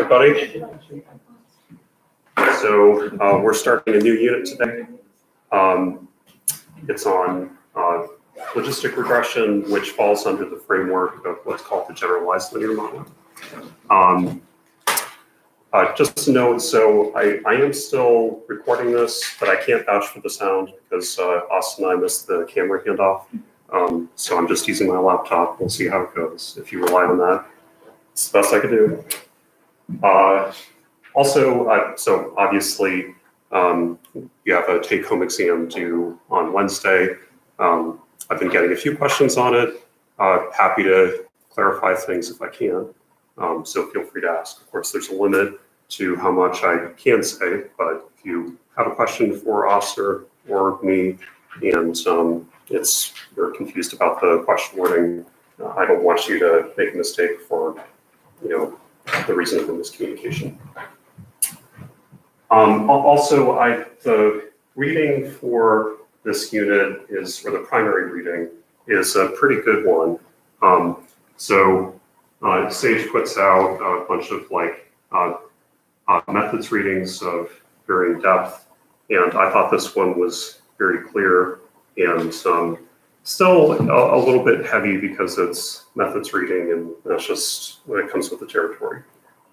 everybody. So we're starting a new unit today. It's on logistic regression, which falls under the framework of what's called the generalized linear model. Just to note, so I am still recording this, but I can't vouch for the sound because Austin and I missed the camera handoff. So I'm just using my laptop. We'll see how it goes. If you rely on that, it's the best I could do. So obviously, you have a take-home exam due on Wednesday. I've been getting a few questions on it. Happy to clarify things if I can. So feel free to ask. Of course, there's a limit to how much I can say, but if you have a question for Oscar or me, and you're confused about the question wording, I don't want you to make a mistake for, the reason of the miscommunication. Also, the reading for this unit is, or the primary reading, is a pretty good one. Sage puts out a bunch of methods readings of varying depth, and I thought this one was very clear and still a little bit heavy because it's methods reading, and that's just when it comes with the territory.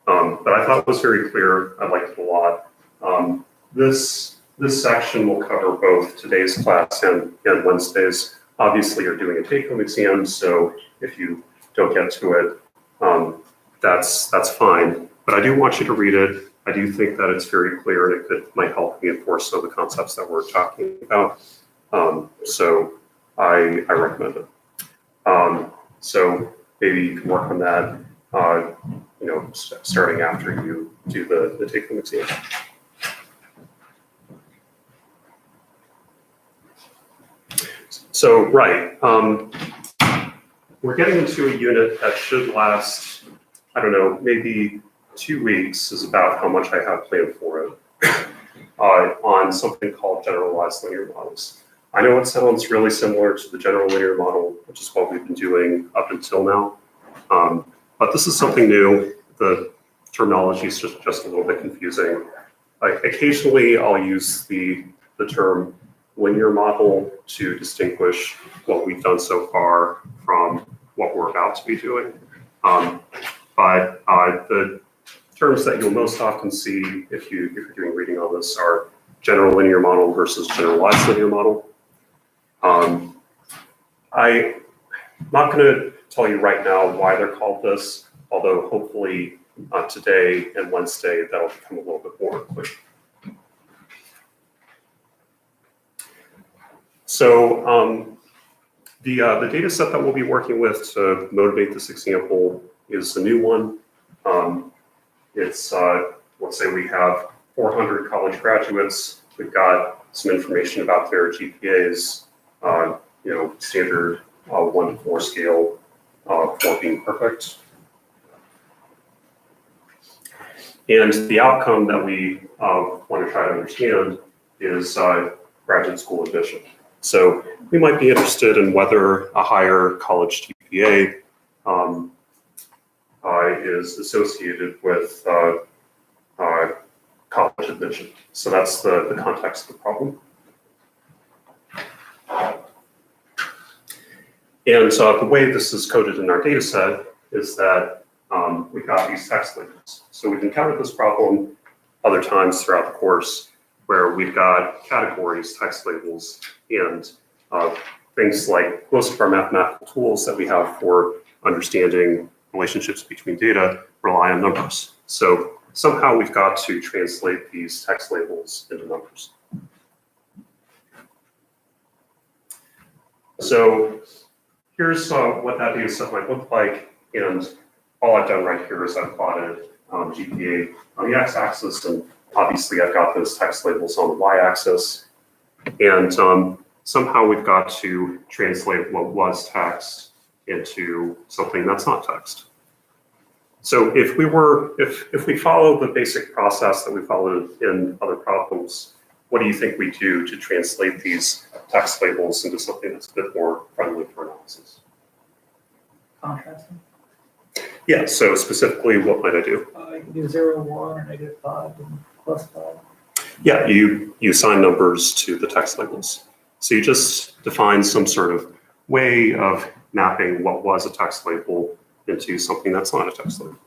But I thought it was very clear. I liked it a lot. This section will cover both today's class and Wednesday's. Obviously, you're doing a take-home exam, so if you don't get to it, that's fine. But I do want you to read it. I do think that it's very clear, and it might help reinforce some of the concepts that we're talking about. So I recommend it. So maybe you can work on that, starting after you do the take-home exam. So, right, we're getting into a unit that should last, I don't know, maybe 2 weeks is about how much I have planned for it, on something called generalized linear models. I know it sounds really similar to the general linear model, which is what we've been doing up until now, but this is something new. The terminology is just a little bit confusing. Occasionally, I'll use the term linear model to distinguish what we've done so far from what we're about to be doing. But the terms that you'll most often see if you're doing reading on this are general linear model versus generalized linear model. I'm not going to tell you right now why they're called this, although hopefully today and Wednesday that'll become a little bit more clear. So the data set that we'll be working with to motivate this example is a new one. It's, let's say we have 400 college graduates. We've got some information about their GPAs, standard 1 to 4 scale for being perfect. And the outcome that we want to try to understand is graduate school admission. So we might be interested in whether a higher college GPA is associated with college admission. So that's the context of the problem. And so the way this is coded in our data set is that we've got these text labels. So we've encountered this problem other times throughout the course where we've got categories, text labels, and things like most of our mathematical tools that we have for understanding relationships between data rely on numbers. So somehow we've got to translate these text labels into numbers. So here's what that data set might look like. And all I've done right here is I've plotted GPA on the x-axis, and obviously I've got those text labels on the y-axis. And somehow we've got to translate what was text into something that's not text. So if we follow the basic process that we followed in other problems, what do you think we do to translate these text labels into something that's a bit more friendly for analysis? Contrasting. Yeah, so specifically, what might I do? You can do 0, 1, or -5, and +5. Yeah, you assign numbers to the text labels. So you just define some sort of way of mapping what was a text label into something that's not a text label.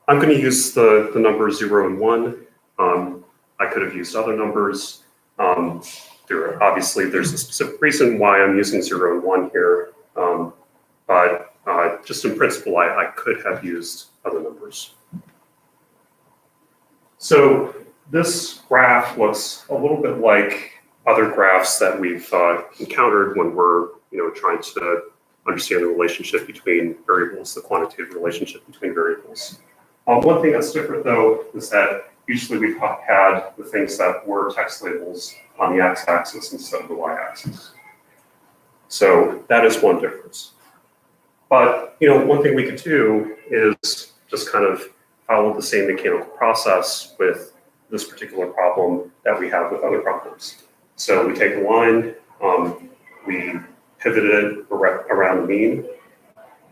I'm going to use the numbers 0 and 1. I could have used other numbers. Obviously, there's a specific reason why I'm using 0 and 1 here. But just in principle, I could have used other numbers. So this graph looks a little bit like other graphs that we've encountered when we're trying to understand the relationship between variables, the quantitative relationship between variables. One thing that's different, though, is that usually we've had the things that were text labels on the x-axis instead of the y-axis. So that is one difference. But one thing we could do is just kind of follow the same mechanical process with this particular problem that we have with other problems. So we take a line, we pivot it around the mean,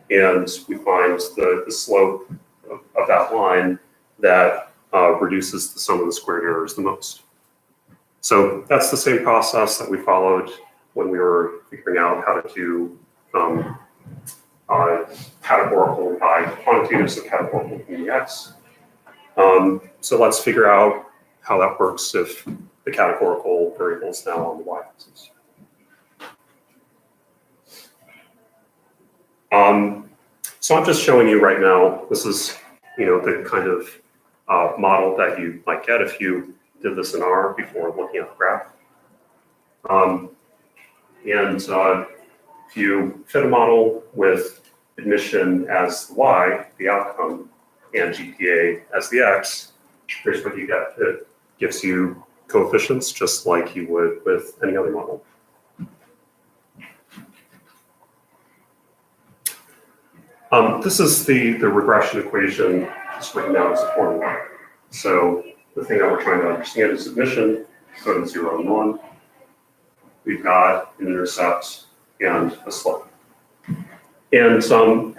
and we find the slope of that line that reduces the sum of the squared errors the most. So that's the same process that we followed when we were figuring out how to do categorical by quantitatives of categorical in x. So let's figure out how that works if the categorical variable is now on the y-axis. So I'm just showing you right now, this is the kind of model that you might get if you did this in R before looking at the graph. If you fit a model with admission as the y, the outcome, and GPA as the x, here's what you get. It gives you coefficients just like you would with any other model. This is the regression equation just written down as a formula. So the thing that we're trying to understand is admission, go to 0 and 1. We've got an intercept and a slope. And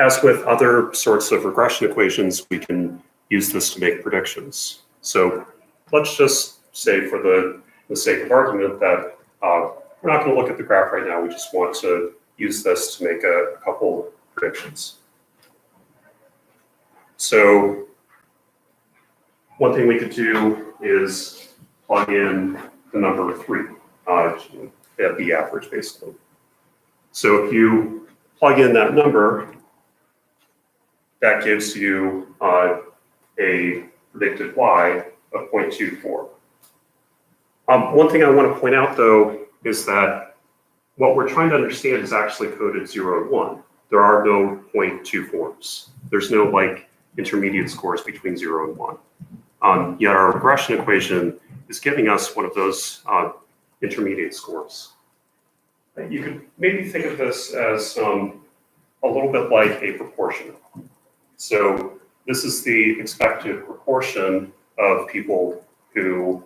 as with other sorts of regression equations, we can use this to make predictions. So let's just say for the sake of argument that we're not going to look at the graph right now. We just want to use this to make a couple predictions. So one thing we could do is plug in the number 3, the average, basically. So if you plug in that number, that gives you a predicted y of 0.24. One thing I want to point out, though, is that what we're trying to understand is actually coded 0 and 1. There are no 0.24s. There's no intermediate scores between 0 and 1. Yet our regression equation is giving us one of those intermediate scores. You could maybe think of this as a little bit like a proportion. So this is the expected proportion of people who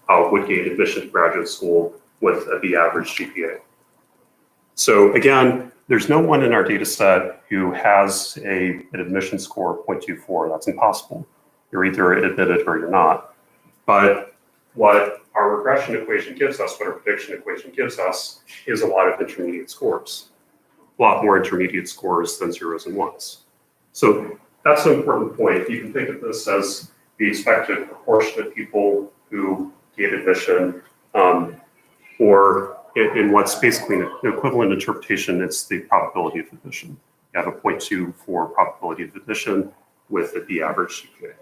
would gain admission to graduate school with a B average GPA. So again, there's no one in our data set who has an admission score of 0.24. That's impossible. You're either admitted or you're not. But what our regression equation gives us, what our prediction equation gives us, is a lot of intermediate scores. A lot more intermediate scores than 0s and 1s. So that's an important point. You can think of this as the expected proportion of people who gain admission, or in what's basically an equivalent interpretation, it's the probability of admission. You have a 0.24 probability of admission with a B average GPA.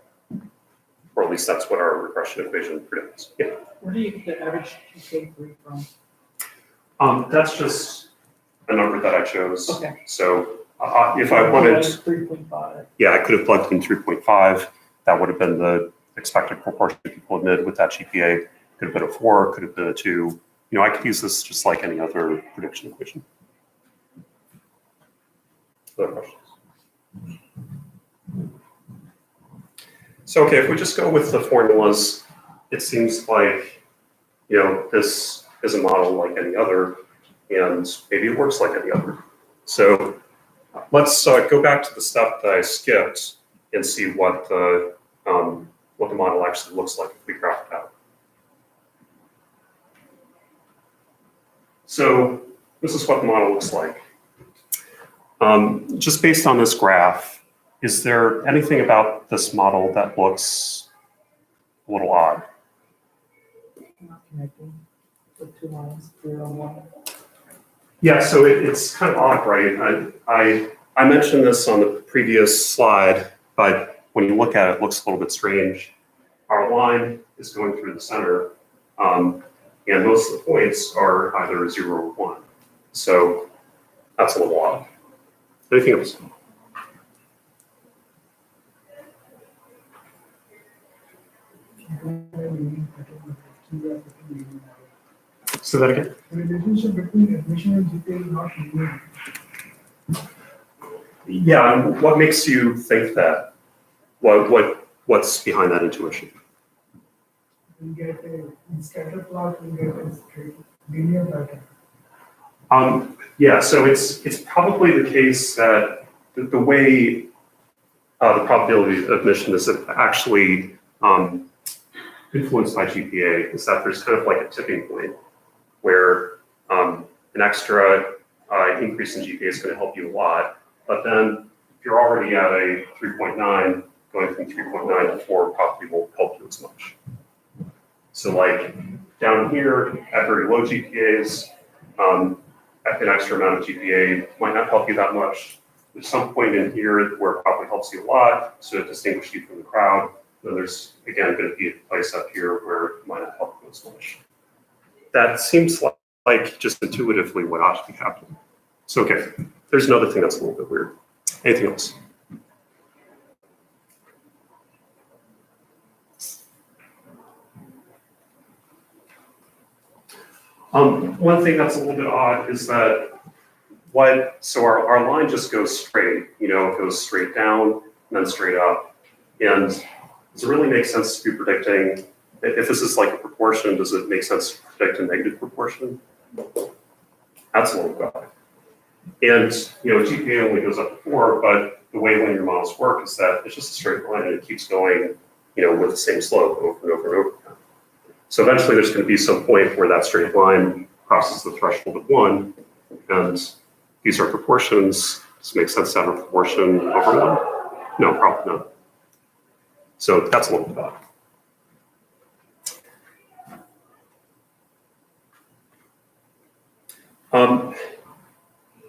Or at least that's what our regression equation predicts. Yeah. Where do you get the average GPA 3 from? That's just a number that I chose. Okay. So if I wanted, 3.5. yeah, I could have plugged in 3.5. That would have been the expected proportion of people admitted with that GPA. Could have been a 4, could have been a 2. I could use this just like any other prediction equation. Other questions? So, okay, if we just go with the formulas, it seems like, this is a model like any other, and maybe it works like any other. So let's go back to the step that I skipped and see what the model actually looks like if we graph it out. So this is what the model looks like. Just based on this graph, is there anything about this model that looks a little odd? Not connecting the two lines, 0 and 1. Yeah, so it's kind of odd, right? I mentioned this on the previous slide, but when you look at it, it looks a little bit strange. Our line is going through the center, and most of the points are either 0 or 1. So that's a little odd. Anything else? Say that again. The relationship between admission and GPA is not linear. Yeah, and what makes you think that? What's behind that intuition? We get in scatter plot, we get a straight linear pattern. Yeah, so it's probably the case that the way the probability of admission is actually influenced by GPA is that there's kind of like a tipping point where an extra increase in GPA is going to help you a lot, but then if you're already at a 3.9, going from 3.9 to 4 probably won't help you as much. So like down here at very low GPAs, an extra amount of GPA might not help you that much. There's some point in here where it probably helps you a lot, so to distinguish you from the crowd. Then there's, again, going to be a place up here where it might not help you as much. That seems like just intuitively what ought to be happening. So, okay, there's another thing that's a little bit weird. Anything else? One thing that's a little bit odd is that so our line just goes straight, it goes straight down and then straight up. And does it really make sense to be predicting, if this is like a proportion, does it make sense to predict a negative proportion? That's a little bit odd. And, GPA only goes up to 4, but the way linear models work is that it's just a straight line and it keeps going, with the same slope over and over and over again. So eventually there's going to be some point where that straight line crosses the threshold of 1, and these are proportions. Does it make sense to have a proportion over 1? No, probably not. So that's a little bit odd.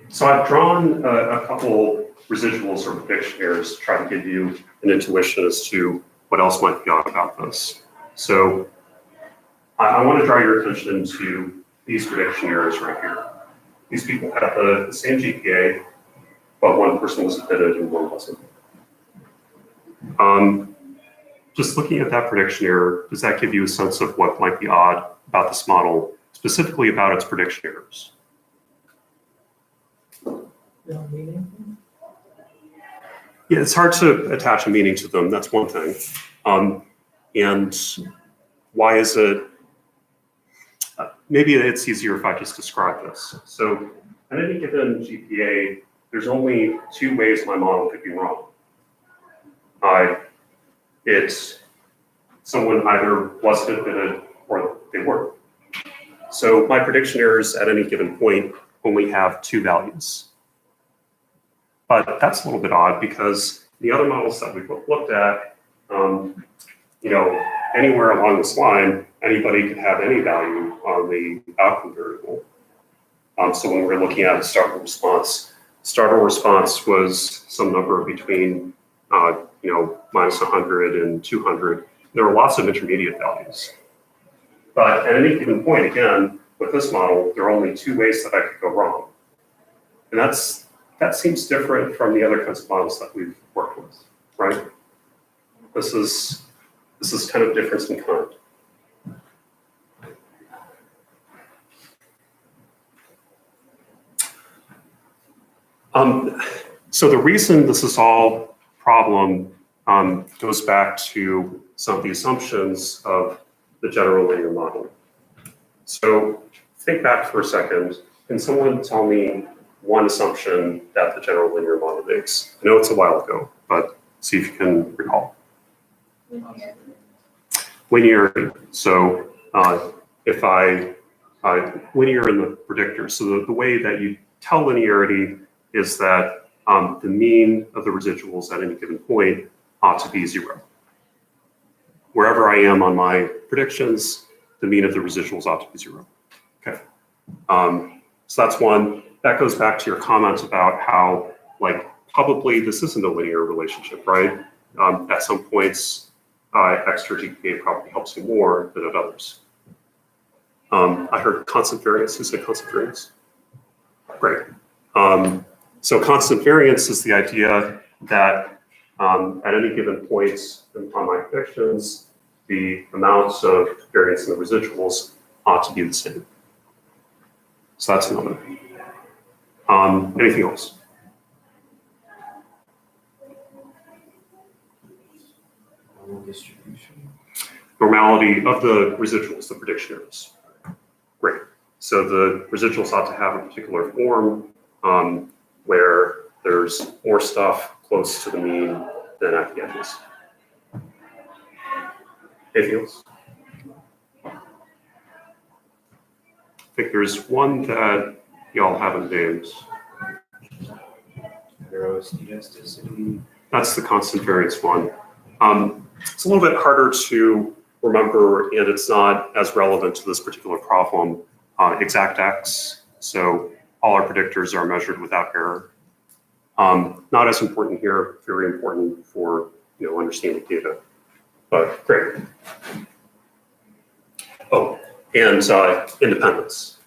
So I've drawn a couple residuals or prediction errors to try to give you an intuition as to what else might be odd about this. So I want to draw your attention to these prediction errors right here. These people had the same GPA, but one person was admitted and one wasn't. Just looking at that prediction error, does that give you a sense of what might be odd about this model, specifically about its prediction errors? Yeah, it's hard to attach a meaning to them. That's one thing. And why is it? Maybe it's easier if I just describe this. So at any given GPA, there's only 2 ways my model could be wrong. Someone either wasn't admitted or they were. So my prediction errors at any given point only have 2 values. But that's a little bit odd because the other models that we've looked at, anywhere along this line, anybody could have any value on the outcome variable. So when we're looking at a startle response was some number between, minus 100 and 200. There were lots of intermediate values. But at any given point, again, with this model, there are only 2 ways that I could go wrong. And that seems different from the other kinds of models that we've worked with, right? This is kind of difference in kind. So the reason this is all problem goes back to some of the assumptions of the general linear model. So think back for a second. can someone tell me one assumption that the general linear model makes? I know it's a while ago, but see if you can recall. Linearity. So if linear in the predictor, so the way that you tell linearity is that the mean of the residuals at any given point ought to be 0. Wherever I am on my predictions, the mean of the residuals ought to be 0. Okay. So that's one. That goes back to your comment about how, like, probably this isn't a linear relationship, right? At some points, extra GPA probably helps you more than at others. I heard constant variance. Who said constant variance? Great. So constant variance is the idea that at any given point on my predictions, the amounts of variance in the residuals ought to be the same. So that's another. Anything else? Distribution. Normality of the residuals, the prediction errors. Great. So the residuals ought to have a particular form where there's more stuff close to the mean than at the edges. Anything else? I think there's one that y'all haven't named. Heterostochasticity. That's the constant variance one. It's a little bit harder to remember, and it's not as relevant to this particular problem. Exact X, so all our predictors are measured without error. Not as important here, very important for understanding data, but great. Oh, and independence.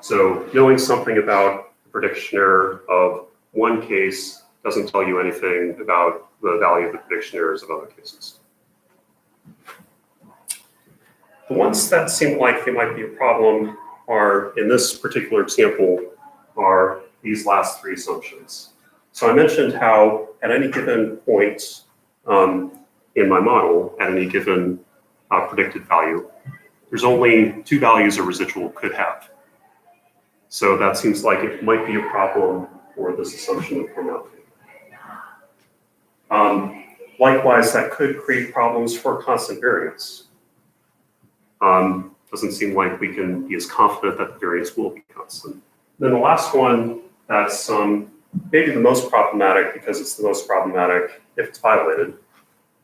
So knowing something about the prediction error of one case doesn't tell you anything about the value of the prediction errors of other cases. The ones that seem like they might be a problem are, in this particular example, are these last three assumptions. So I mentioned how at any given point in my model, at any given predicted value, there's only 2 values a residual could have. So that seems like it might be a problem for this assumption of normality. Likewise, that could create problems for constant variance. Doesn't seem like we can be as confident that the variance will be constant. Then the last one that's maybe the most problematic, because it's the most problematic if it's violated,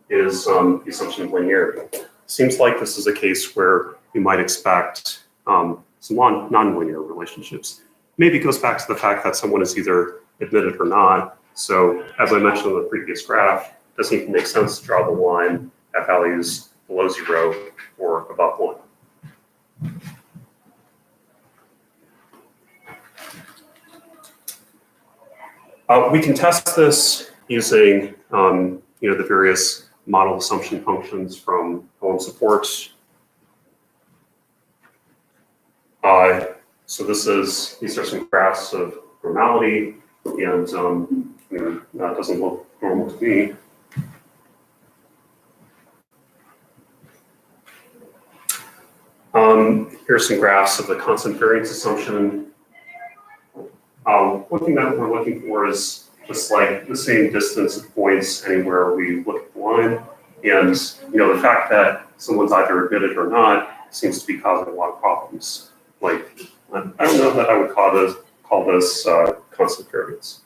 is the assumption of linearity. Seems like this is a case where you might expect some non-linear relationships. Maybe it goes back to the fact that someone is either admitted or not. So as I mentioned in the previous graph, it doesn't even make sense to draw the line at values below 0 or above 1. We can test this using the various model assumption functions from Helm support. So these are some graphs of normality, and that doesn't look normal to me. Here's some graphs of the constant variance assumption. One thing that we're looking for is just like the same distance of points anywhere we look at the line. And the fact that someone's either admitted or not seems to be causing a lot of problems. Like, I don't know that I would call this constant variance.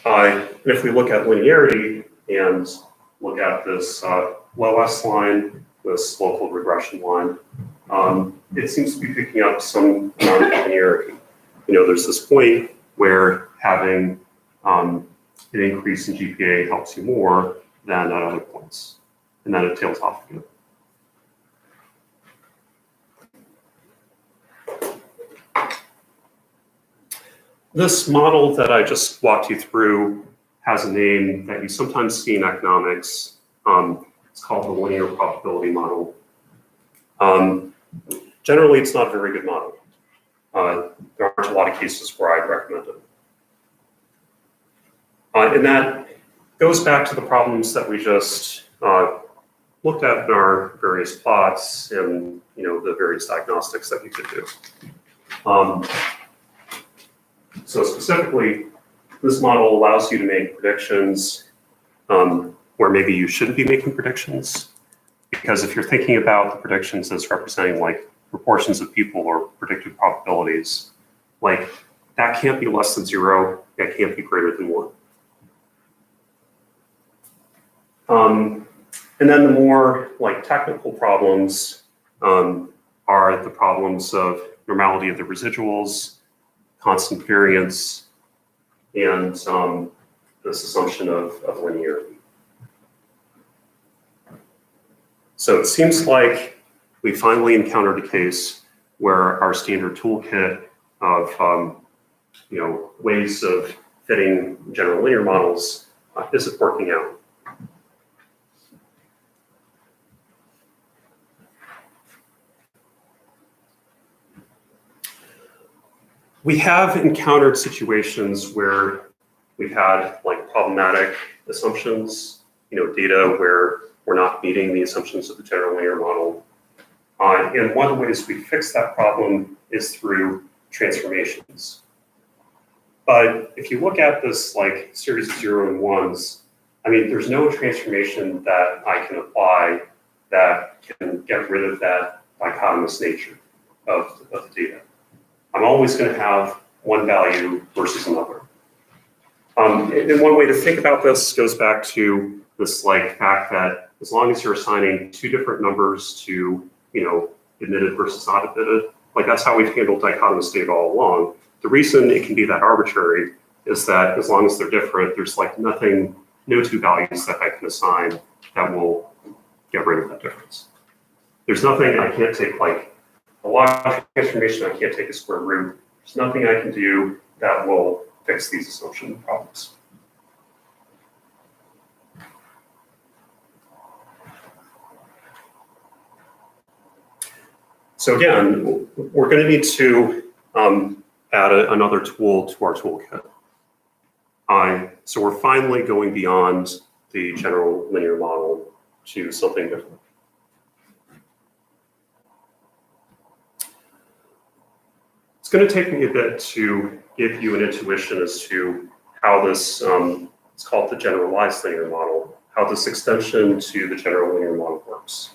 And if we look at linearity and look at this low S line, this local regression line, it seems to be picking up some amount of linearity. There's this point where having an increase in GPA helps you more than at other points, and then it tails off again. This model that I just walked you through has a name that you sometimes see in economics. It's called the linear probability model. Generally, it's not a very good model. There aren't a lot of cases where I'd recommend it. And that goes back to the problems that we just looked at in our various plots and the various diagnostics that we could do. So specifically, this model allows you to make predictions where maybe you shouldn't be making predictions. Because if you're thinking about the predictions as representing like proportions of people or predicted probabilities, like that can't be less than 0, that can't be greater than 1. And then the more like technical problems are the problems of normality of the residuals, constant variance, and this assumption of linearity. So it seems like we finally encountered a case where our standard toolkit of ways of fitting general linear models isn't working out. We have encountered situations where we've had like problematic assumptions, data where we're not meeting the assumptions of the general linear model. And one of the ways we fix that problem is through transformations. But if you look at this like series of 0 and 1s, I mean, there's no transformation that I can apply that can get rid of that dichotomous nature of the data. I'm always going to have one value versus another. And one way to think about this goes back to this like fact that as long as you're assigning 2 different numbers to, admitted versus not admitted, like that's how we've handled dichotomous data all along. The reason it can be that arbitrary is that as long as they're different, there's like no 2 values that I can assign that will get rid of that difference. There's nothing I can't take, like a log transformation, I can't take a square root. There's nothing I can do that will fix these assumption problems. So again, we're going to need to add another tool to our toolkit. So we're finally going beyond the general linear model to something different. It's going to take me a bit to give you an intuition as to how this, it's called the generalized linear model, how this extension to the general linear model works.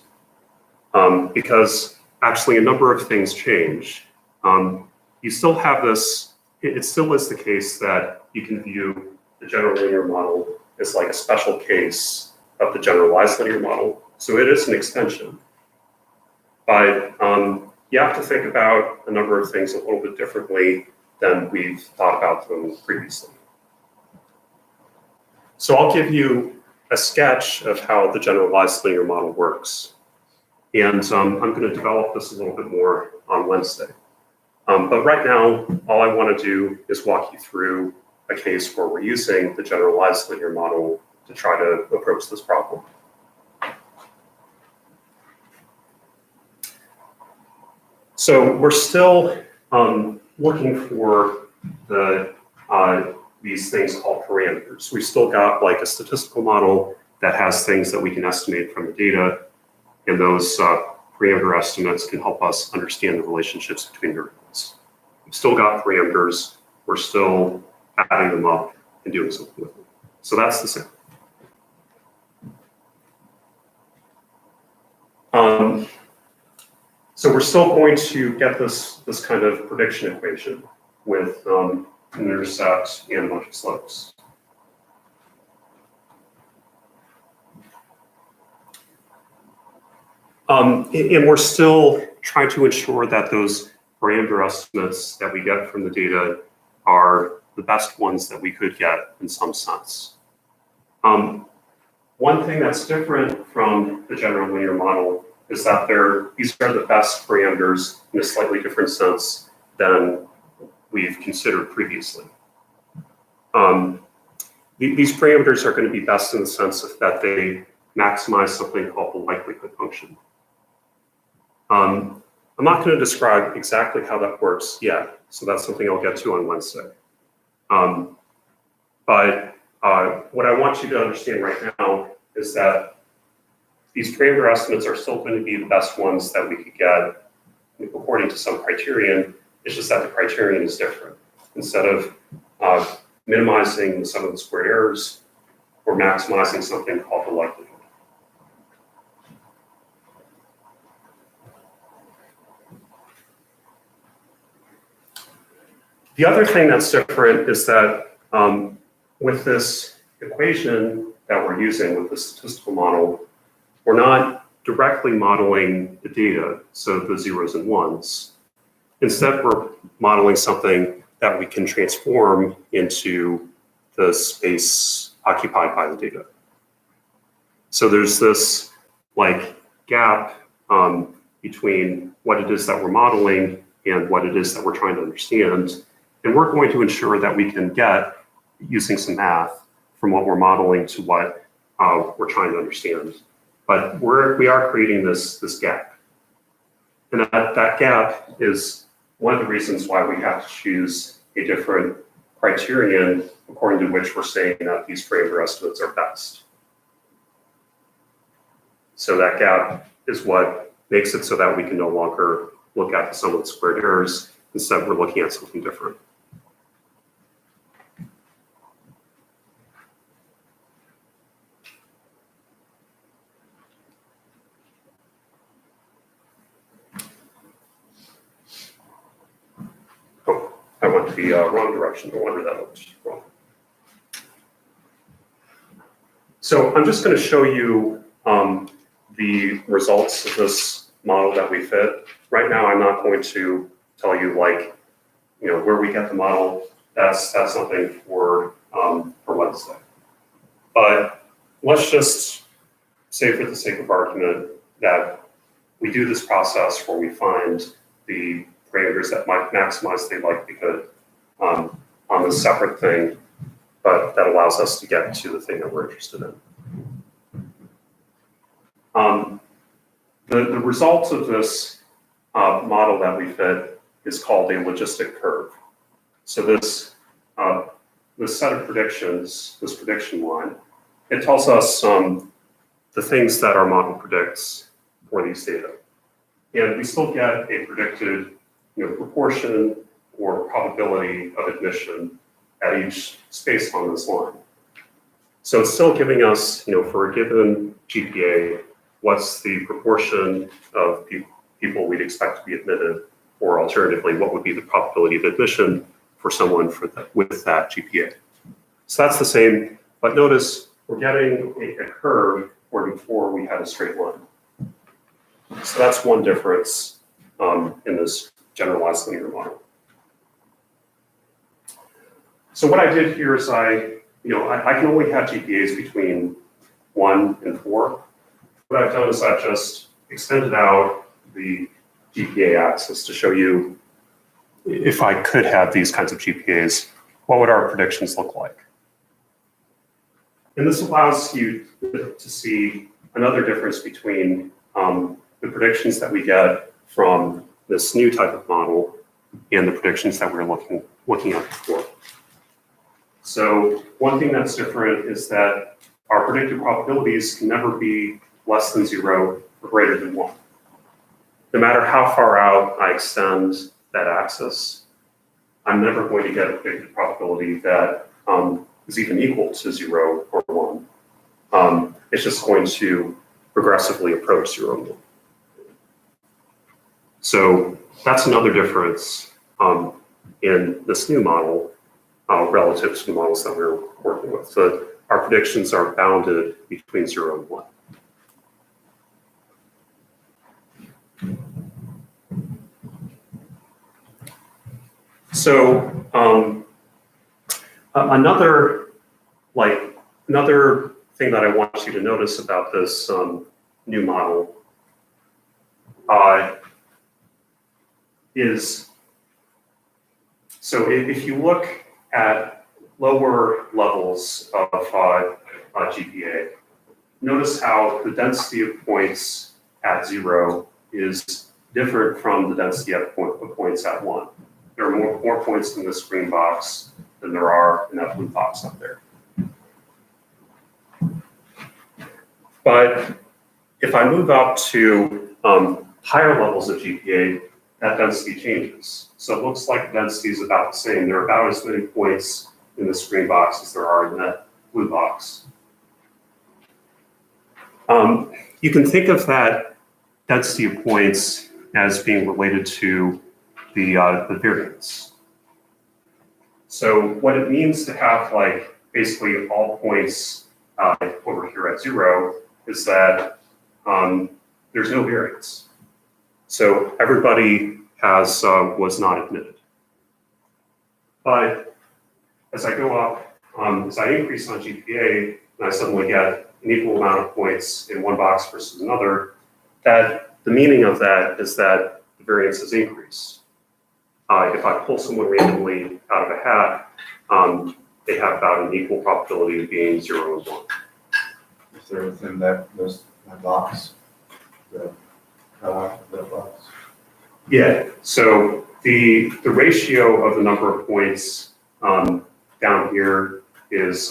Because actually a number of things change. You still have this, it still is the case that you can view the general linear model as like a special case of the generalized linear model. So it is an extension. But you have to think about a number of things a little bit differently than we've thought about them previously. So I'll give you a sketch of how the generalized linear model works. And I'm going to develop this a little bit more on Wednesday. But right now, all I want to do is walk you through a case where we're using the generalized linear model to try to approach this problem. So we're still looking for these things called parameters. We've still got like a statistical model that has things that we can estimate from the data, and those parameter estimates can help us understand the relationships between variables. We've still got parameters, we're still adding them up and doing something with them. So that's the same. So we're still going to get this kind of prediction equation with an intercept and a bunch of slopes. And we're still trying to ensure that those parameter estimates that we get from the data are the best ones that we could get in some sense. One thing that's different from the general linear model is that these are the best parameters in a slightly different sense than we've considered previously. These parameters are going to be best in the sense that they maximize something called the likelihood function. I'm not going to describe exactly how that works yet, so that's something I'll get to on Wednesday. But what I want you to understand right now is that these parameter estimates are still going to be the best ones that we could get according to some criterion. It's just that the criterion is different. Instead of minimizing the sum of the squared errors, we're maximizing something called the likelihood. The other thing that's different is that with this equation that we're using with the statistical model, we're not directly modeling the data, so the zeros and ones. Instead, we're modeling something that we can transform into the space occupied by the data. So there's this like gap between what it is that we're modeling and what it is that we're trying to understand. And we're going to ensure that we can get, using some math, from what we're modeling to what we're trying to understand. But we are creating this gap. And that gap is one of the reasons why we have to choose a different criterion according to which we're saying that these parameter estimates are best. So that gap is what makes it so that we can no longer look at the sum of the squared errors. Instead, we're looking at something different. Oh, I went the wrong direction. No wonder that looked wrong. So I'm just going to show you the results of this model that we fit. Right now, I'm not going to tell you where we get the model. That's something for Wednesday. But let's just say, for the sake of argument, that we do this process where we find the parameters that might maximize the likelihood on this separate thing, but that allows us to get to the thing that we're interested in. The result of this model that we fit is called a logistic curve. So this set of predictions, this prediction line, it tells us the things that our model predicts for these data. And we still get a predicted proportion or probability of admission at each space on this line. So it's still giving us, for a given GPA, what's the proportion of people we'd expect to be admitted, or alternatively, what would be the probability of admission for someone with that GPA. So that's the same, but notice we're getting a curve where before we had a straight line. So that's one difference in this generalized linear model. So what I did here is I can only have GPAs between 1 and 4. What I've done is I've just extended out the GPA axis to show you if I could have these kinds of GPAs, what would our predictions look like? And this allows you to see another difference between the predictions that we get from this new type of model and the predictions that we were looking at before. So one thing that's different is that our predicted probabilities can never be less than 0 or greater than 1. No matter how far out I extend that axis, I'm never going to get a predicted probability that is even equal to 0 or 1. It's just going to progressively approach 0 and 1. So that's another difference in this new model relative to the models that we're working with. So our predictions are bounded between 0 and 1. So another thing that I want you to notice about this new model is, so if you look at lower levels of GPA, notice how the density of points at 0 is different from the density of points at 1. There are more points in this green box than there are in that blue box up there. But If I move up to higher levels of GPA, that density changes. So it looks like the density is about the same. There are about as many points in this green box as there are in that blue box. You can think of that density of points as being related to the variance. So what it means to have like basically all points over here at 0 is that there's no variance. So everybody was not admitted. But as I go up, as I increase on GPA, and I suddenly get an equal amount of points in one box versus another, that the meaning of that is that the variance has increased. If I pull someone randomly out of a hat, they have about an equal probability of being 0 and 1. Is there within that box? The that box? Yeah, so the ratio of the number of points down here is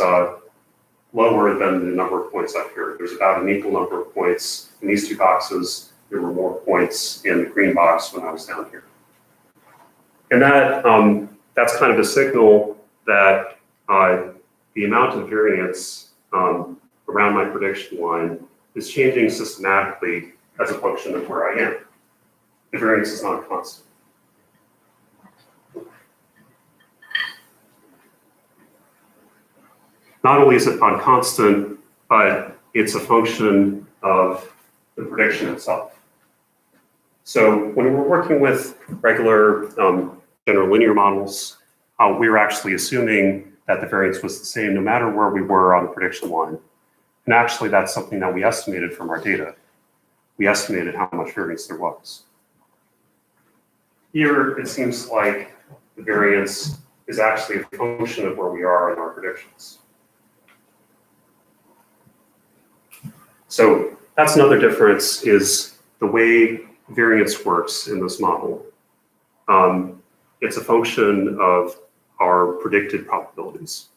lower than the number of points up here. There's about an equal number of points in these two boxes. There were more points in the green box when I was down here. And that's kind of a signal that the amount of variance around my prediction line is changing systematically as a function of where I am. The variance is not constant. Not only is it not constant, but it's a function of the prediction itself. So when we're working with regular general linear models, we were actually assuming that the variance was the same no matter where we were on the prediction line. And actually, that's something that we estimated from our data. We estimated how much variance there was. Here, it seems like the variance is actually a function of where we are in our predictions. So that's another difference, is the way variance works in this model. It's a function of our predicted probabilities.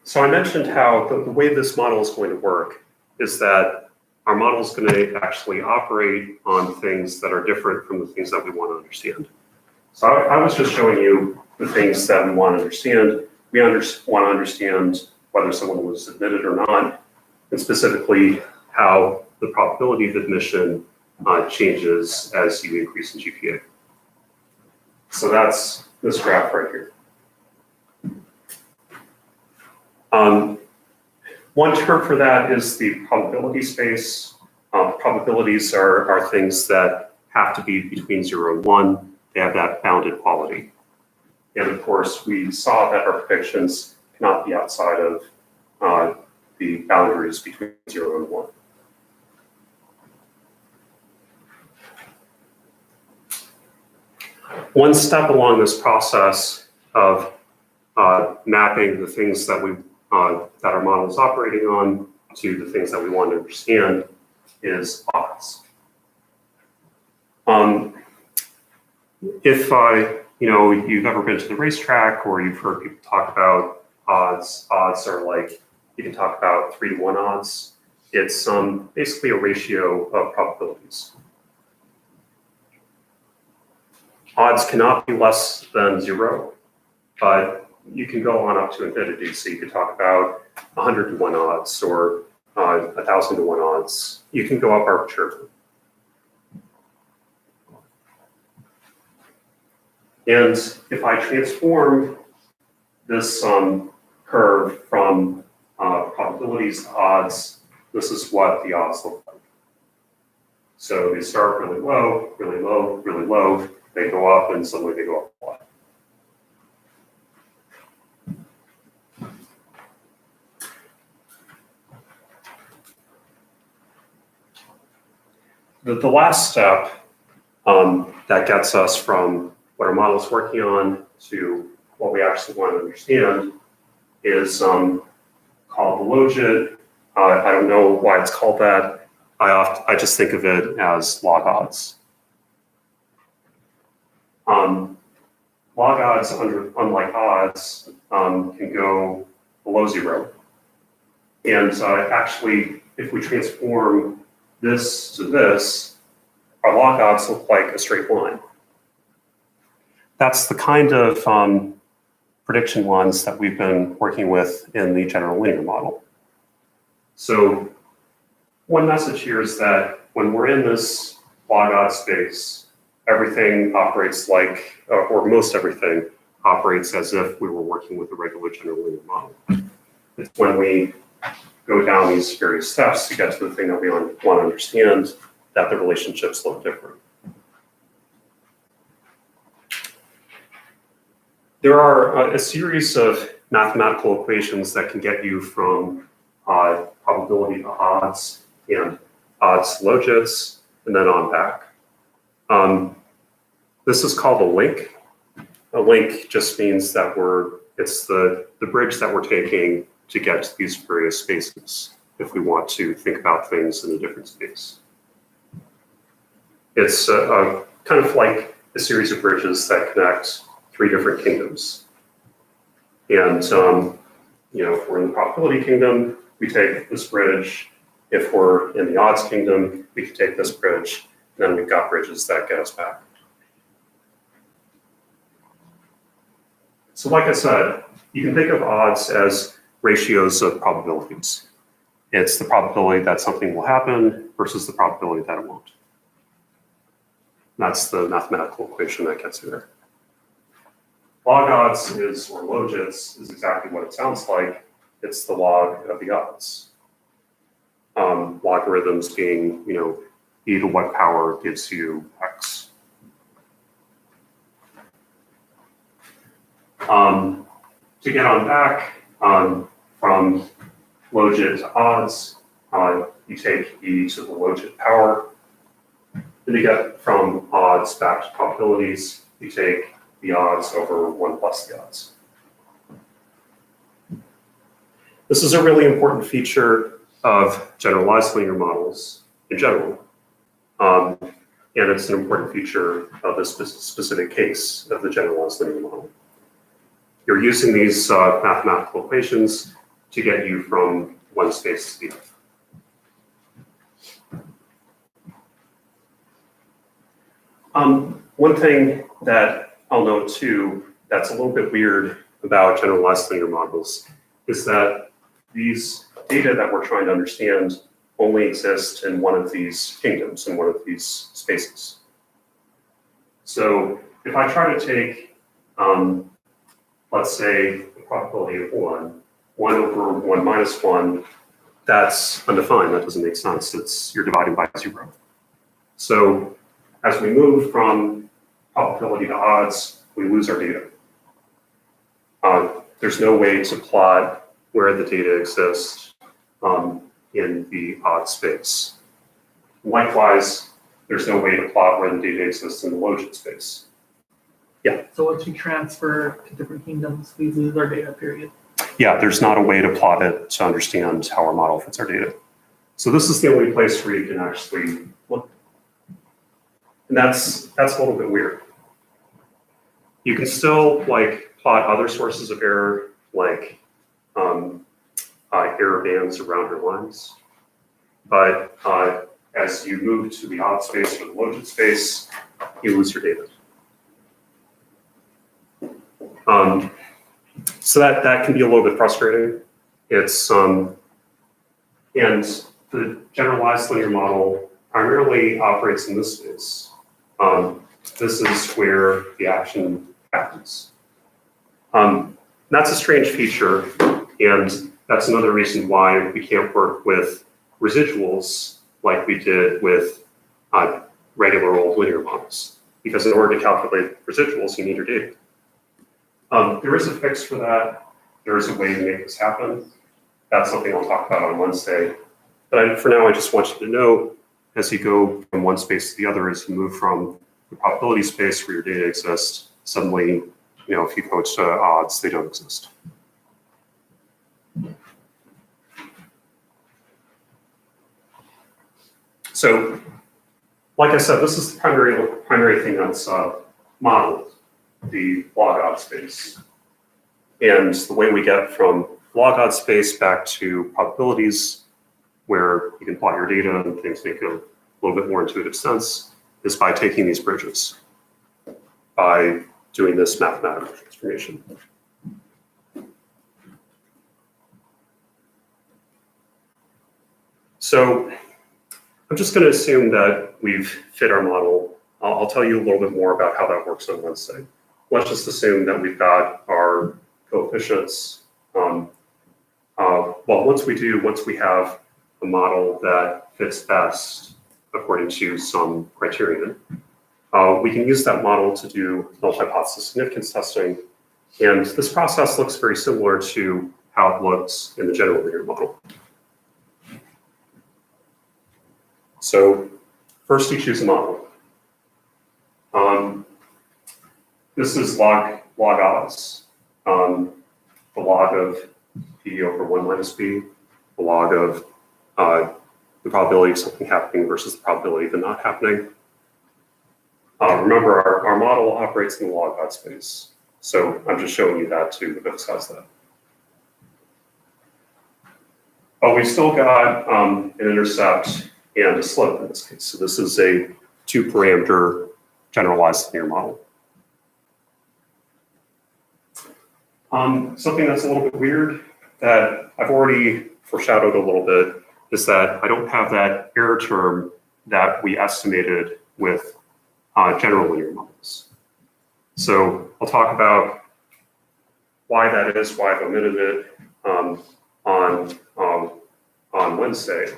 So I mentioned how the way this model is going to work is that our model is going to actually operate on things that are different from the things that we want to understand. So I was just showing you the things that we want to understand. We want to understand whether someone was admitted or not, and specifically how the probability of admission changes as you increase in GPA. So that's this graph right here. One term for that is the probability space. Probabilities are things that have to be between 0 and 1. They have that bounded quality. And of course, we saw that our predictions cannot be outside of the boundaries between 0 and 1. One step along this process of mapping the things that that our model is operating on to the things that we want to understand is odds. If you've ever been to the racetrack or you've heard people talk about odds are like, you can talk about 3 to 1 odds. It's basically a ratio of probabilities. Odds cannot be less than 0, but you can go on up to infinity. So you could talk about 100 to 1 odds or 1,000 to 1 odds. You can go up arbitrarily. And if I transform this curve from probabilities to odds, this is what the odds look like. So they start really low, really low, really low. They go up, and suddenly they go up a lot. The last step that gets us from what our model is working on to what we actually want to understand is called the logit. I don't know why it's called that. I just think of it as log odds. Log odds, unlike odds, can go below zero. And actually, if we transform this to this, our log odds look like a straight line. That's the kind of prediction ones that we've been working with in the general linear model. So one message here is that when we're in this log odd space, everything operates like, or most everything operates as if we were working with a regular general linear model. It's when we go down these various steps to get to the thing that we want to understand that the relationships look different. There are a series of mathematical equations that can get you from probability to odds and odds to logits, and then on back. This is called a link. A link just means that it's the bridge that we're taking to get to these various spaces if we want to think about things in a different space. It's kind of like a series of bridges that connect 3 different kingdoms. And if we're in the probability kingdom, we take this bridge. If we're in the odds kingdom, we can take this bridge. And then we've got bridges that get us back. So like I said, you can think of odds as ratios of probabilities. It's the probability that something will happen versus the probability that it won't. That's the mathematical equation that gets you there. Log odds or logits is exactly what it sounds like. It's the log of the odds. Logarithms being, e to what power gives you x. To get on back from logit to odds, you take e to the logit power. Then to get from odds back to probabilities, you take the odds over 1 plus the odds. This is a really important feature of generalized linear models in general. And it's an important feature of this specific case of the generalized linear model. You're using these mathematical equations to get you from one space to the other. One thing that I'll note too, that's a little bit weird about generalized linear models is that these data that we're trying to understand only exist in one of these kingdoms, in one of these spaces. So if I try to take, let's say, the probability of 1 over 1 minus 1, that's undefined, that doesn't make sense. You're dividing by 0. So as we move from probability to odds, we lose our data. There's no way to plot where the data exists in the odd space. Likewise, there's no way to plot where the data exists in the logit space. Yeah. So once we transfer to different kingdoms, we lose our data, period. Yeah, there's not a way to plot it to understand how our model fits our data. So this is the only place where you can actually look. And that's a little bit weird. You can still plot other sources of error, like error bands around your lines. But as you move to the odd space or the logit space, you lose your data. So that can be a little bit frustrating. It's and the generalized linear model primarily operates in this space. This is where the action happens. That's a strange feature, and that's another reason why we can't work with residuals like we did with regular old linear models. Because in order to calculate residuals, you need your data. There is a fix for that. There is a way to make this happen. That's something I'll talk about on Wednesday. But for now, I just want you to know, as you go from one space to the other, as you move from the probability space where your data exists, suddenly, if you go to odds, they don't exist. So, like I said, this is the primary thing that's modeled, the log-odd space. And the way we get from log-odd space back to probabilities, where you can plot your data and things make a little bit more intuitive sense, is by taking these bridges, by doing this mathematical transformation. So I'm just going to assume that we've fit our model. I'll tell you a little bit more about how that works on Wednesday. Let's just assume that we've got our coefficients. Well, once we have a model that fits best according to some criterion, we can use that model to do null hypothesis significance testing. And this process looks very similar to how it looks in the general linear model. So first you choose a model. This is log odds. The log of p over 1 minus b, the log of the probability of something happening versus the probability of it not happening. Remember, our model operates in the log odd space. So I'm just showing you that to emphasize that. But we've still got an intercept and a slope in this case. So this is a 2-parameter generalized linear model. Something that's a little bit weird that I've already foreshadowed a little bit is that I don't have that error term that we estimated with general linear models. So I'll talk about why that is, why I've omitted it on Wednesday.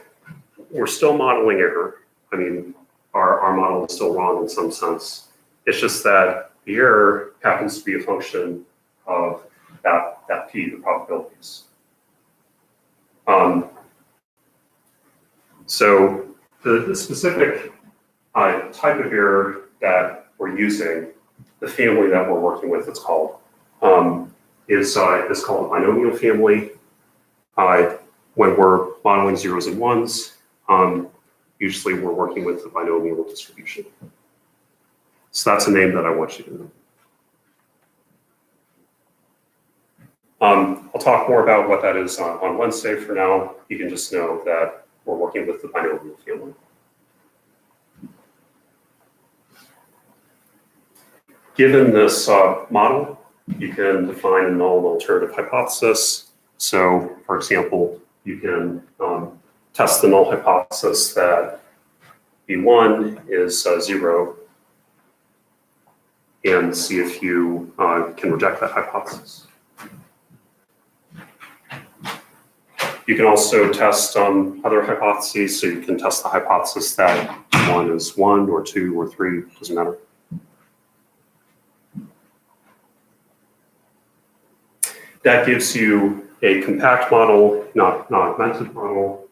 We're still modeling error. I mean, our model is still wrong in some sense. It's just that the error happens to be a function of that p, the probabilities. So the specific type of error that we're using, the family that we're working with, it's called, is called a binomial family. When we're modeling zeros and ones, usually we're working with the binomial distribution. So that's a name that I want you to know. I'll talk more about what that is on Wednesday. For now, you can just know that we're working with the binomial family. Given this model, you can define a null and alternative hypothesis. So, for example, you can test the null hypothesis that B1 is 0 and see if you can reject that hypothesis. You can also test other hypotheses. So you can test the hypothesis that 1 is 1 or 2 or 3, doesn't matter. That gives you a compact model, not an augmented model.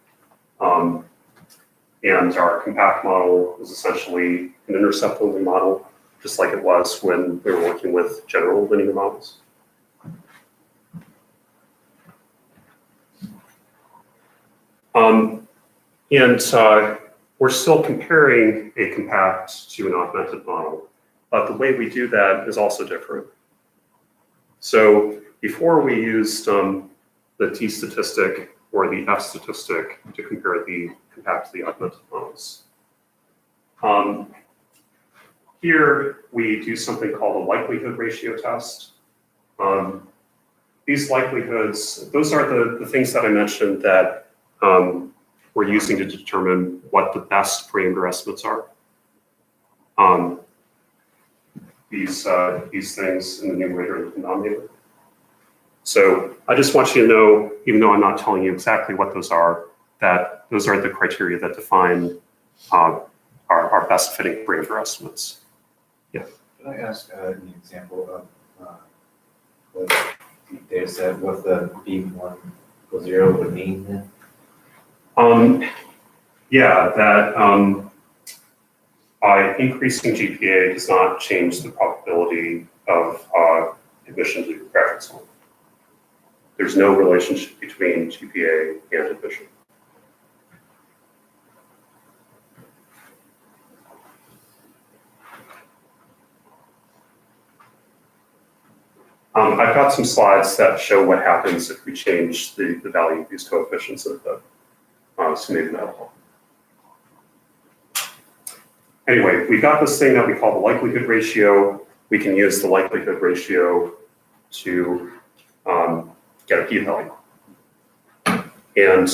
And our compact model is essentially an intercept-only model, just like it was when we were working with general linear models. We're still comparing a compact to an augmented model, but the way we do that is also different. So before we used the t statistic or the f statistic to compare the compact to the augmented models. Here we do something called a likelihood ratio test. These likelihoods, those are the things that I mentioned that we're using to determine what the best parameter estimates are. These things in the numerator and the denominator. So I just want you to know, even though I'm not telling you exactly what those are, that those are the criteria that define our best fitting parameter estimates. Yeah. Can I ask an example of what the data set, what the B1 equals 0 would mean then? Yeah, that increasing GPA does not change the probability of admission to graduate school. There's no relationship between GPA and admission. I've got some slides that show what happens if we change the value of these coefficients in a bit. So maybe that'll help. Anyway, we've got this thing that we call the likelihood ratio. We can use the likelihood ratio to get a p-value. And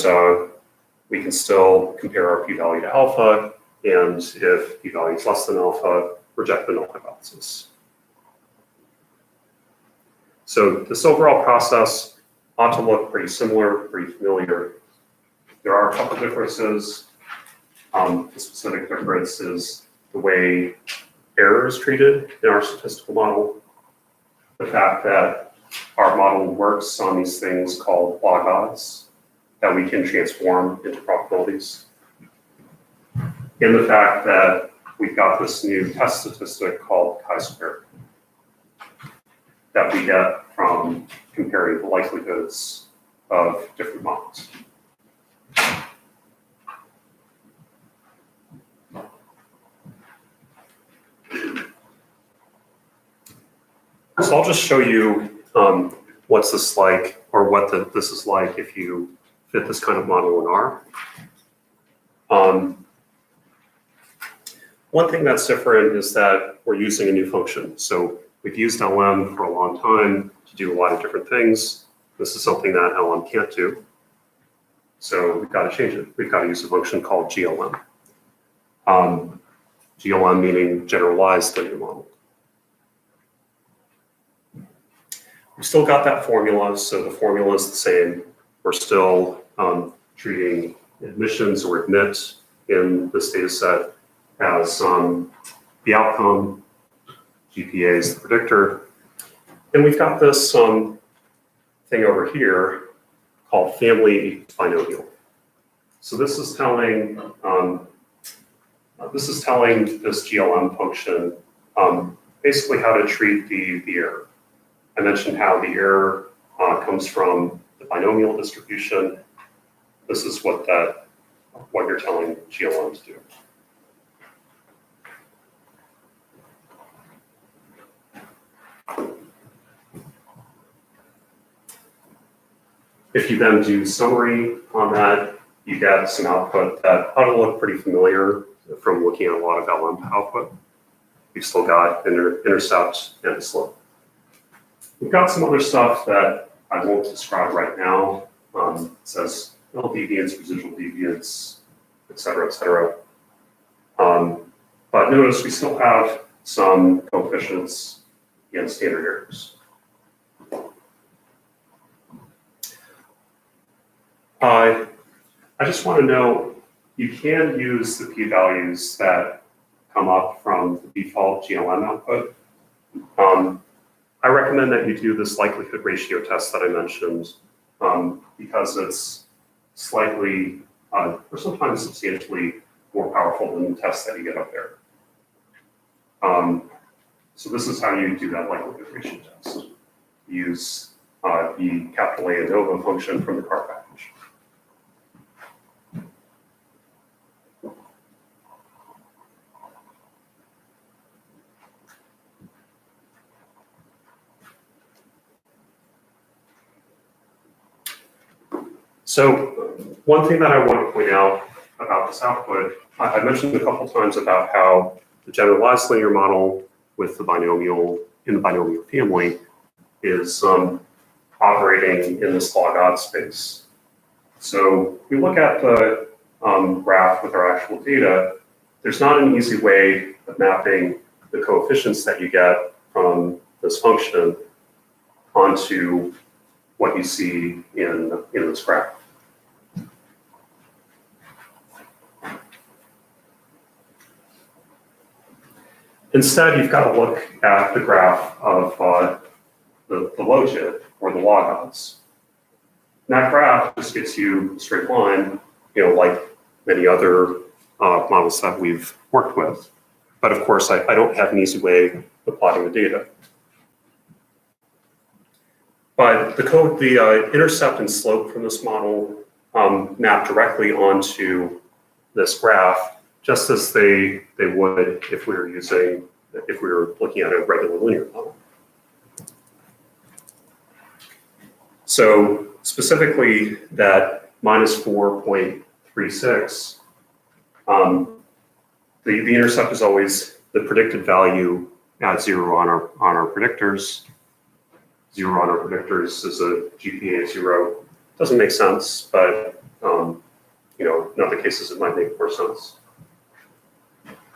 we can still compare our p-value to alpha, and if p-value is less than alpha, reject the null hypothesis. So this overall process ought to look pretty similar, pretty familiar. There are a couple differences. The specific difference is the way error is treated in our statistical model. The fact that our model works on these things called log odds that we can transform into probabilities. And the fact that we've got this new test statistic called chi-square that we get from comparing the likelihoods of different models. So I'll just show you what's this like, or what this is like if you fit this kind of model in R. One thing that's different is that we're using a new function. So we've used LM for a long time to do a lot of different things. This is something that LM can't do. So we've got to change it. We've got to use a function called GLM. GLM meaning generalized linear model. We've still got that formula, so the formula is the same. We're still treating admissions or admit in this data set as the outcome, GPA is the predictor. And we've got this thing over here called family binomial. So this is telling this GLM function basically how to treat the error. I mentioned how the error comes from the binomial distribution. This is what you're telling GLM to do. If you then do summary on that, you get some output that ought to look pretty familiar from looking at a lot of LM output. We've still got intercept and a slope. We've got some other stuff that I won't describe right now. It says null deviance, residual deviance, et cetera, et cetera. But notice we still have some coefficients and standard errors. I just want to know, you can use the p-values that come up from the default GLM output. I recommend that you do this likelihood ratio test that I mentioned because it's slightly, or sometimes substantially more powerful than the tests that you get up there. So this is how you do that likelihood ratio test. Use the capital A ANOVA function from the car package. So one thing that I want to point out about this output, I mentioned a couple times about how the generalized linear model with the binomial in the binomial family is operating in this log odd space. So we look at the graph with our actual data. There's not an easy way of mapping the coefficients that you get from this function onto what you see in this graph. Instead, you've got to look at the graph of the logit, or the log odds. And that graph just gets you a straight line, like many other models that we've worked with. But of course, I don't have an easy way of plotting the data. But the intercept and slope from this model map directly onto this graph, just as they would if we were looking at a regular linear model. So specifically that minus 4.36, the intercept is always the predicted value at 0 on our predictors. 0 on our predictors is a GPA of 0. Doesn't make sense, but in other cases it might make more sense.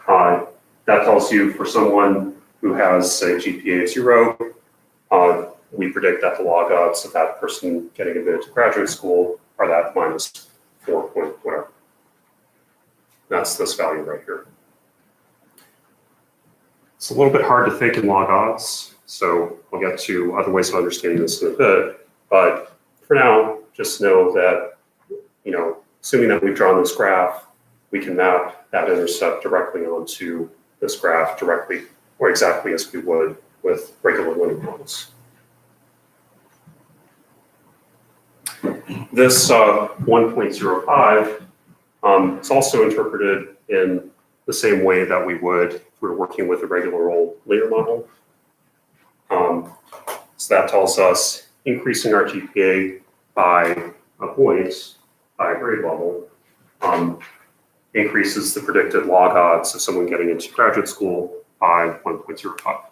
That tells you for someone who has a GPA of 0, we predict that the log odds of that person getting admitted to graduate school are that minus 4 point whatever. That's this value right here. It's a little bit hard to think in log odds, so I'll get to other ways of understanding this in a bit. But for now, just know that, assuming that we've drawn this graph, we can map that intercept directly onto this graph directly, or exactly as we would with regular linear models. This 1.05 is also interpreted in the same way that we would if we were working with a regular old linear model. So that tells us increasing our GPA by a point, by a grade level, increases the predicted log odds of someone getting into graduate school by 1.05.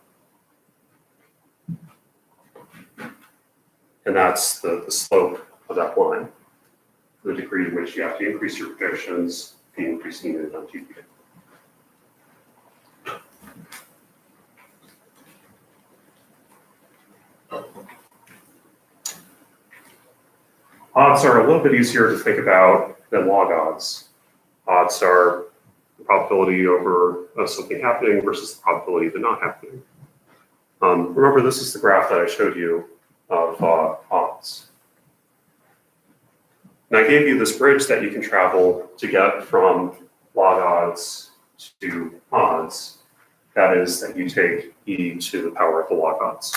And that's the slope of that line, the degree to which you have to increase your predictions, the increase needed on GPA. Odds are a little bit easier to think about than log odds. Odds are the probability of something happening versus the probability of it not happening. Remember, this is the graph that I showed you of odds. And I gave you this bridge that you can travel to get from log odds to odds. That is that you take e to the power of the log odds.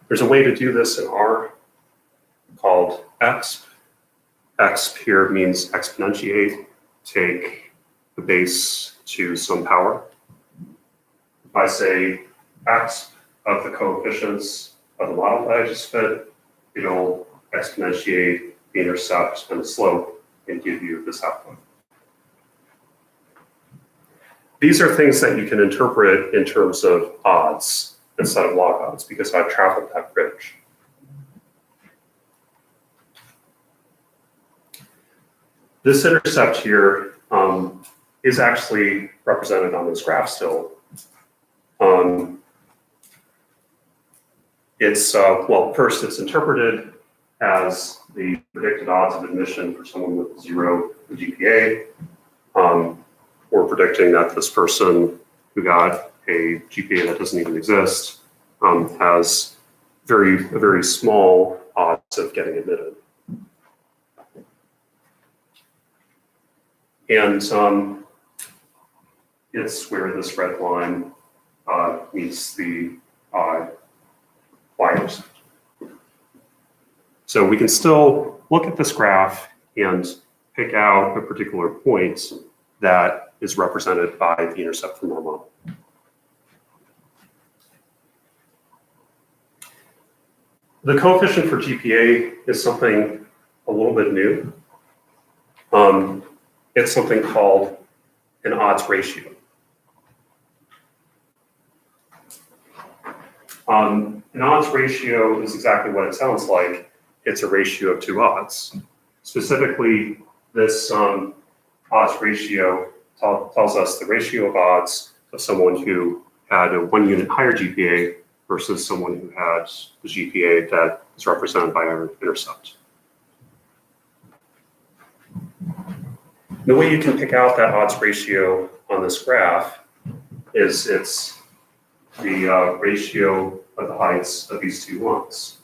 There's a way to do this in R called exp. Exp here means exponentiate, take the base to some power. If I say exp of the coefficients of the model that I just fit, it'll exponentiate the intercept and the slope and give you this output. These are things that you can interpret in terms of odds instead of log odds because I've traveled that bridge. This intercept here is actually represented on this graph still. First it's interpreted as the predicted odds of admission for someone with 0 GPA. We're predicting that this person who got a GPA that doesn't even exist has very small odds of getting admitted. And it's where this red line meets the y-intercept. So we can still look at this graph and pick out a particular point that is represented by the intercept from our model. The coefficient for GPA is something a little bit new. It's something called an odds ratio. An odds ratio is exactly what it sounds like. It's a ratio of 2 odds. Specifically, this odds ratio tells us the ratio of odds of someone who had a 1 unit higher GPA versus someone who had the GPA that is represented by our intercept. The way you can pick out that odds ratio on this graph is it's the ratio of the heights of these 2 lines.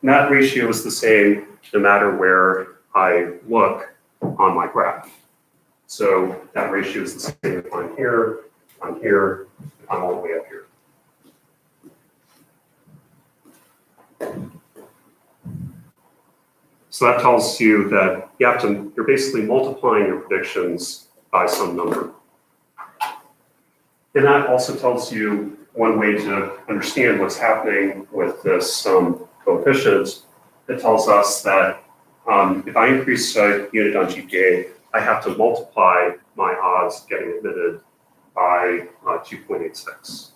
And that ratio is the same no matter where I look on my graph. So that ratio is the same if I'm here, I'm here, I'm all the way up here. So that tells you that you're basically multiplying your predictions by some number. And that also tells you one way to understand what's happening with this coefficient, it tells us that if I increase a unit on GPA, I have to multiply my odds of getting admitted by 2.86.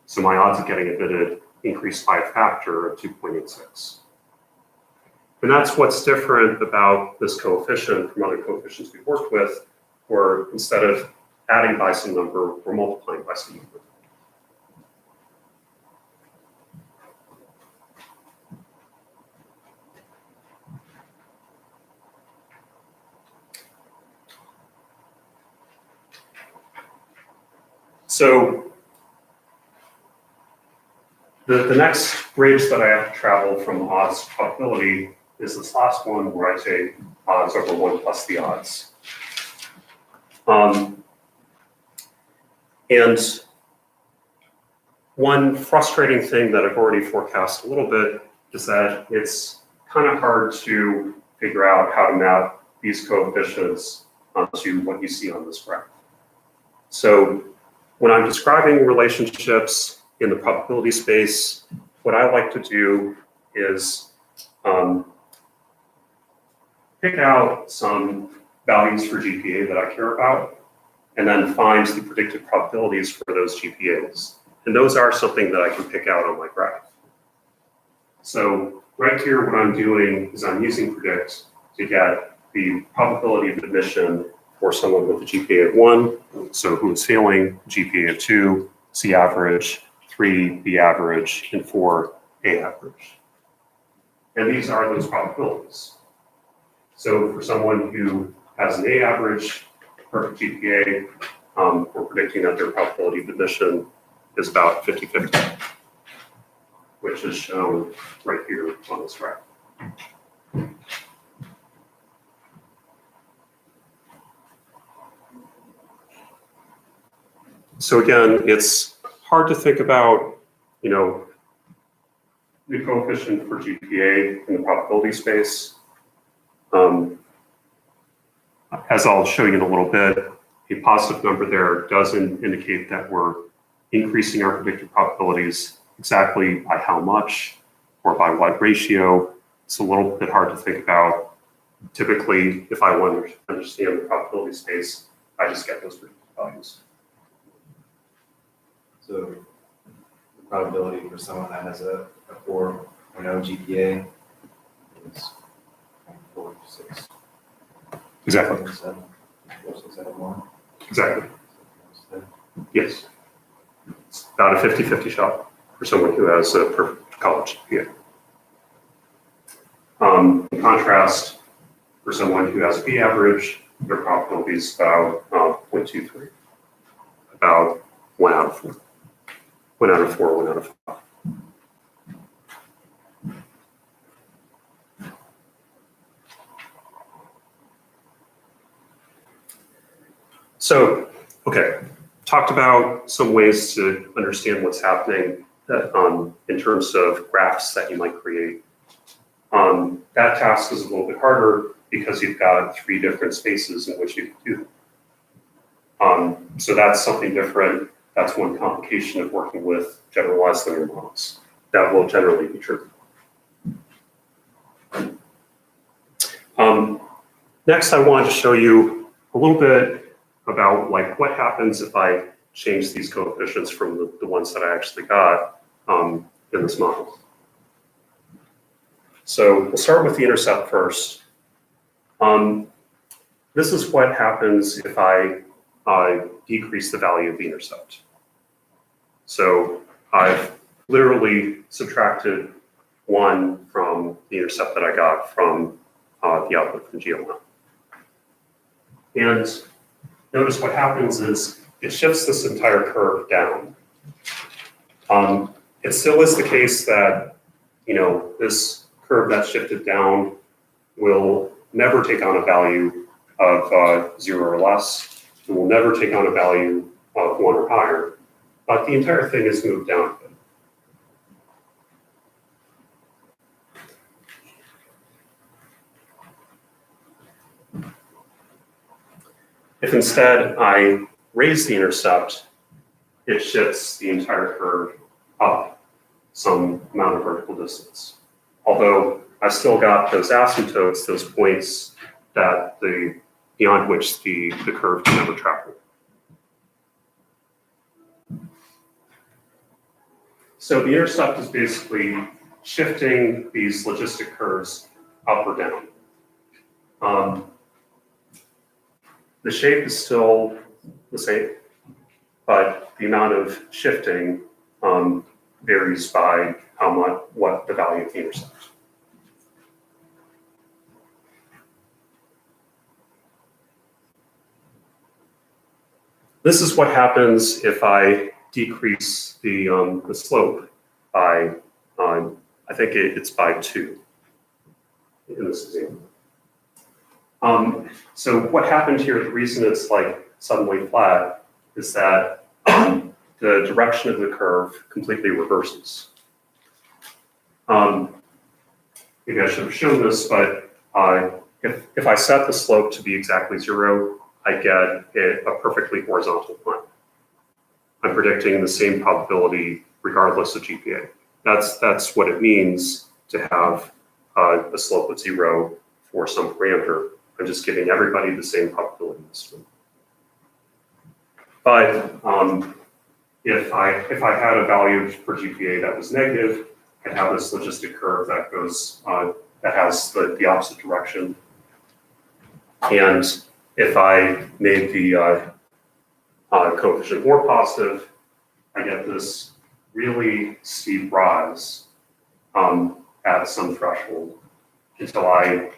So my odds of getting admitted increase by a factor of 2.86. And that's what's different about this coefficient from other coefficients we've worked with, where instead of adding by some number, we're multiplying by some number. So the next bridge that I have to travel from odds to probability is this last one where I take odds over 1 plus the odds. And one frustrating thing that I've already forecast a little bit is that it's kind of hard to figure out how to map these coefficients onto what you see on this graph. So when I'm describing relationships in the probability space, what I like to do is pick out some values for GPA that I care about, and then find the predicted probabilities for those GPAs. And those are something that I can pick out on my graph. So right here, what I'm doing is I'm using predict to get the probability of admission for someone with a GPA of 1, so who is failing, GPA of 2, C average, 3, B average, and 4, A average. And these are those probabilities. So for someone who has an A average, perfect GPA, we're predicting that their probability of admission is about 50-50, which is shown right here on this graph. So again, it's hard to think about, the coefficient for GPA in the probability space. As I'll show you in a little bit, a positive number there doesn't indicate that we're increasing our predicted probabilities exactly by how much or by what ratio. It's a little bit hard to think about. Typically, if I want to understand the probability space, I just get those predicted values. So the probability for someone that has a 4.0 GPA is 4 to 6. Exactly. 7, 4, 6 out of 1. Exactly. Yes. It's about a 50-50 shot for someone who has a perfect college GPA. In contrast, for someone who has a B average, their probability is about 0.23, about 1 out of 4. 1 out of 4, 1 out of 5. So, okay, talked about some ways to understand what's happening in terms of graphs that you might create. That task is a little bit harder because you've got 3 different spaces in which you can do it. So that's something different. That's one complication of working with generalized linear models. That will generally be true. Next, I wanted to show you a little bit about what happens if I change these coefficients from the ones that I actually got in this model. So we'll start with the intercept first. This is what happens if I decrease the value of the intercept. So I've literally subtracted 1 from the intercept that I got from the output from GLM. And notice what happens is it shifts this entire curve down. It still is the case that, this curve that's shifted down will never take on a value of 0 or less. It will never take on a value of 1 or higher, but the entire thing is moved down a bit. If instead I raise the intercept, it shifts the entire curve up some amount of vertical distance. although I've still got those asymptotes, those points that beyond which the curve can never travel. So the intercept is basically shifting these logistic curves up or down. The shape is still the same, but the amount of shifting varies by what the value of the intercept. This is what happens if I decrease the slope by, I think it's by 2 in this example. So what happened here, the reason it's like suddenly flat is that the direction of the curve completely reverses. Maybe I should have shown this, but if I set the slope to be exactly 0, I get a perfectly horizontal line. I'm predicting the same probability regardless of GPA. That's what it means to have a slope of 0 for some parameter. I'm just giving everybody the same probability this way. But if I had a value for GPA that was negative, I'd have this logistic curve that goes that has the opposite direction. And if I made the coefficient more positive, I get this really steep rise at some threshold until I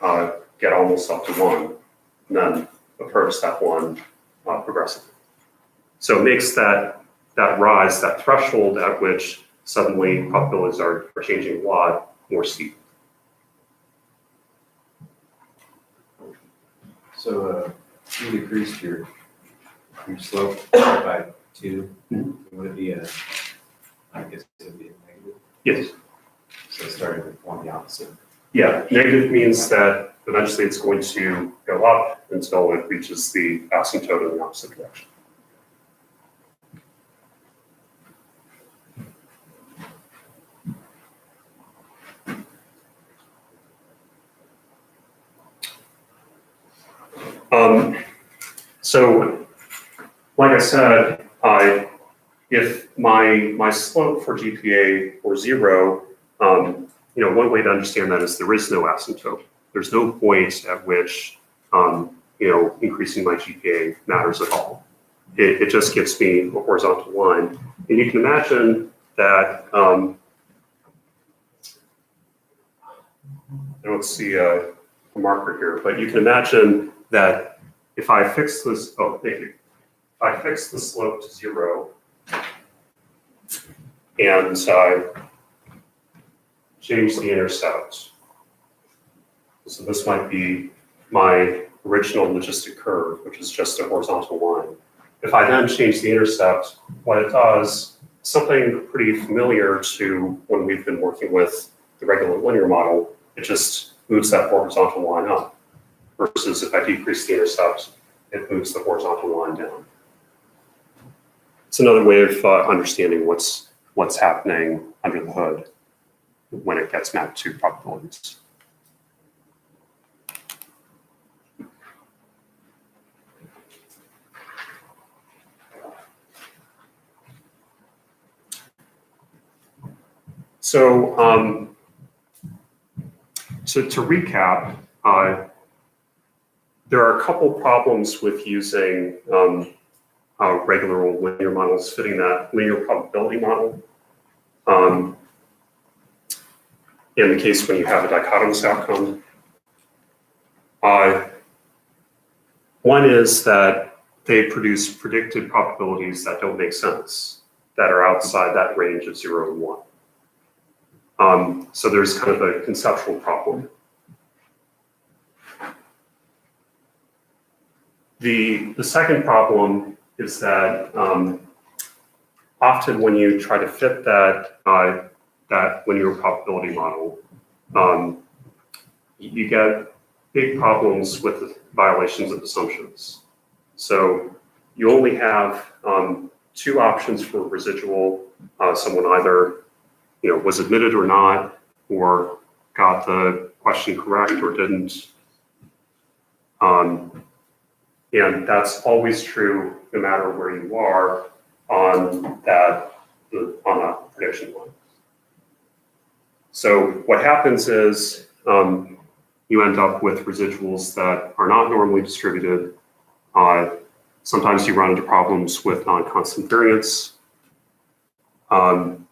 get almost up to 1, and then approach that 1 progressively. So it makes that rise, that threshold at which suddenly probabilities are changing a lot, more steep. So you decreased your slope by 2. Would it be I guess it would be a negative? Yes. So starting to form the opposite. Yeah, negative means that eventually it's going to go up until it reaches the asymptote in the opposite direction. So, like I said, if my slope for GPA were 0, one way to understand that is there is no asymptote. There's no point at which increasing my GPA matters at all. It just gives me a horizontal line, and you can imagine that. I don't see a marker here, but you can imagine that if I fix this, if I fix the slope to 0 and change the intercept. So this might be my original logistic curve, which is just a horizontal line. If I then change the intercept, what it does, something pretty familiar to when we've been working with the regular linear model, it just moves that horizontal line up. Versus if I decrease the intercept, it moves the horizontal line down. It's another way of understanding what's happening under the hood when it gets mapped to probabilities. So to recap, there are a couple problems with using regular old linear models fitting that linear probability model. In the case when you have a dichotomous outcome. One is that they produce predicted probabilities that don't make sense, that are outside that range of 0 and 1. So there's kind of a conceptual problem. The second problem is that often when you try to fit that linear probability model, you get big problems with the violations of assumptions. So you only have 2 options for residual. Someone either was admitted or not, or got the question correct or didn't. And that's always true no matter where you are on that prediction line. So what happens is you end up with residuals that are not normally distributed. Sometimes you run into problems with non-constant variance. And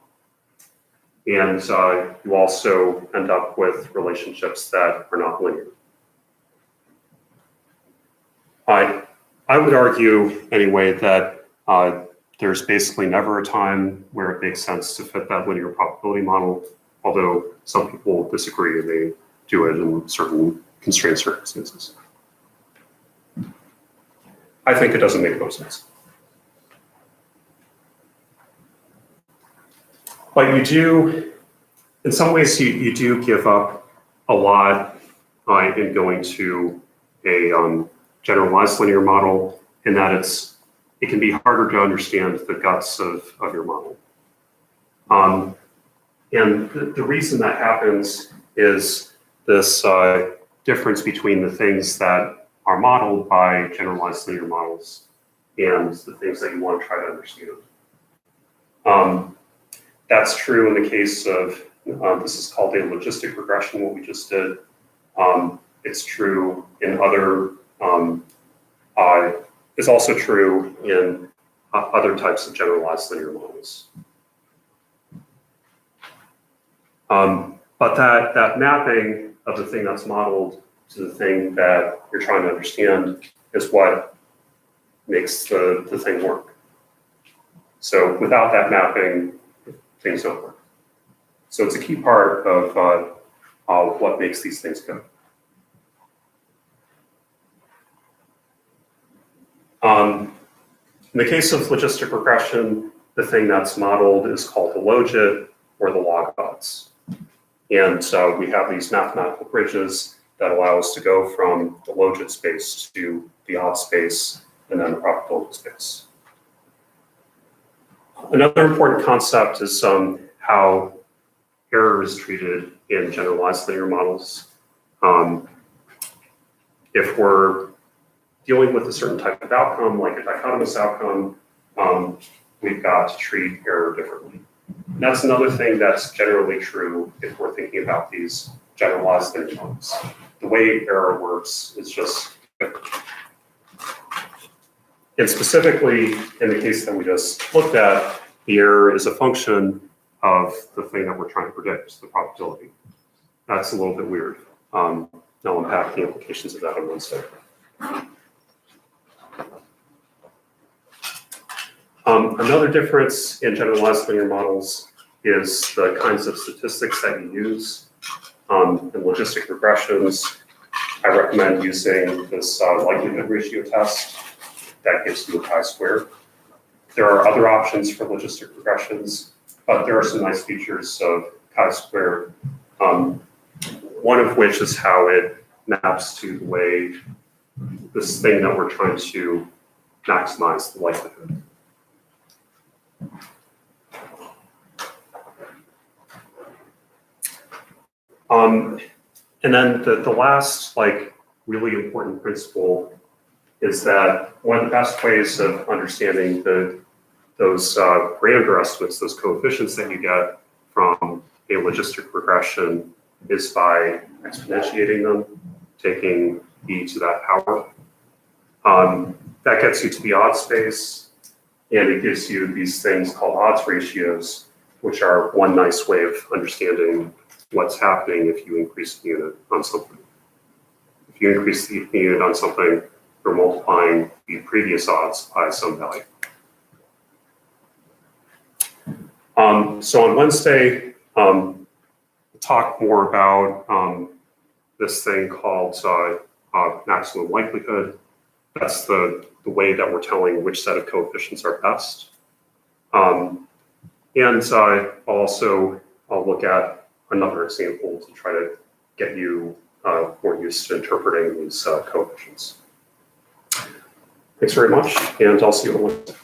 you also end up with relationships that are not linear. I would argue anyway that there's basically never a time where it makes sense to fit that linear probability model, although some people disagree and they do it in certain constrained circumstances. I think it doesn't make most sense. But you do, in some ways, you do give up a lot in going to a generalized linear model, in that it can be harder to understand the guts of your model. And the reason that happens is this difference between the things that are modeled by generalized linear models and the things that you want to try to understand. That's true in the case of, this is called a logistic regression, what we just did. It's true in other, it's also true in other types of generalized linear models. But that mapping of the thing that's modeled to the thing that you're trying to understand is what makes the thing work. So without that mapping, things don't work. So it's a key part of what makes these things go. In the case of logistic regression, the thing that's modeled is called the logit or the log odds. And we have these mathematical bridges that allow us to go from the logit space to the odd space and then the probability space. Another important concept is how error is treated in generalized linear models. If we're dealing with a certain type of outcome, like a dichotomous outcome, we've got to treat error differently. And that's another thing that's generally true if we're thinking about these generalized linear models. The way error works is just different. And specifically, in the case that we just looked at, the error is a function of the thing that we're trying to predict, the probability. That's a little bit weird. I'll unpack the implications of that on Wednesday. Another difference in generalized linear models is the kinds of statistics that you use. In logistic regressions, I recommend using this likelihood ratio test that gives you a chi-square. There are other options for logistic regressions, but there are some nice features of chi-square. One of which is how it maps to the way this thing that we're trying to maximize the likelihood. And then the last really important principle is that one of the best ways of understanding those parameter estimates, those coefficients that you get from a logistic regression, is by exponentiating them, taking e to that power. That gets you to the odd space, and it gives you these things called odds ratios, which are one nice way of understanding what's happening if you increase the unit on something. If you increase the unit on something, you're multiplying the previous odds by some value. So on Wednesday, we'll talk more about this thing called maximum likelihood. That's the way that we're telling which set of coefficients are best. And I'll look at another example to try to get you more used to interpreting these coefficients. Thanks very much, and I'll see you on Wednesday.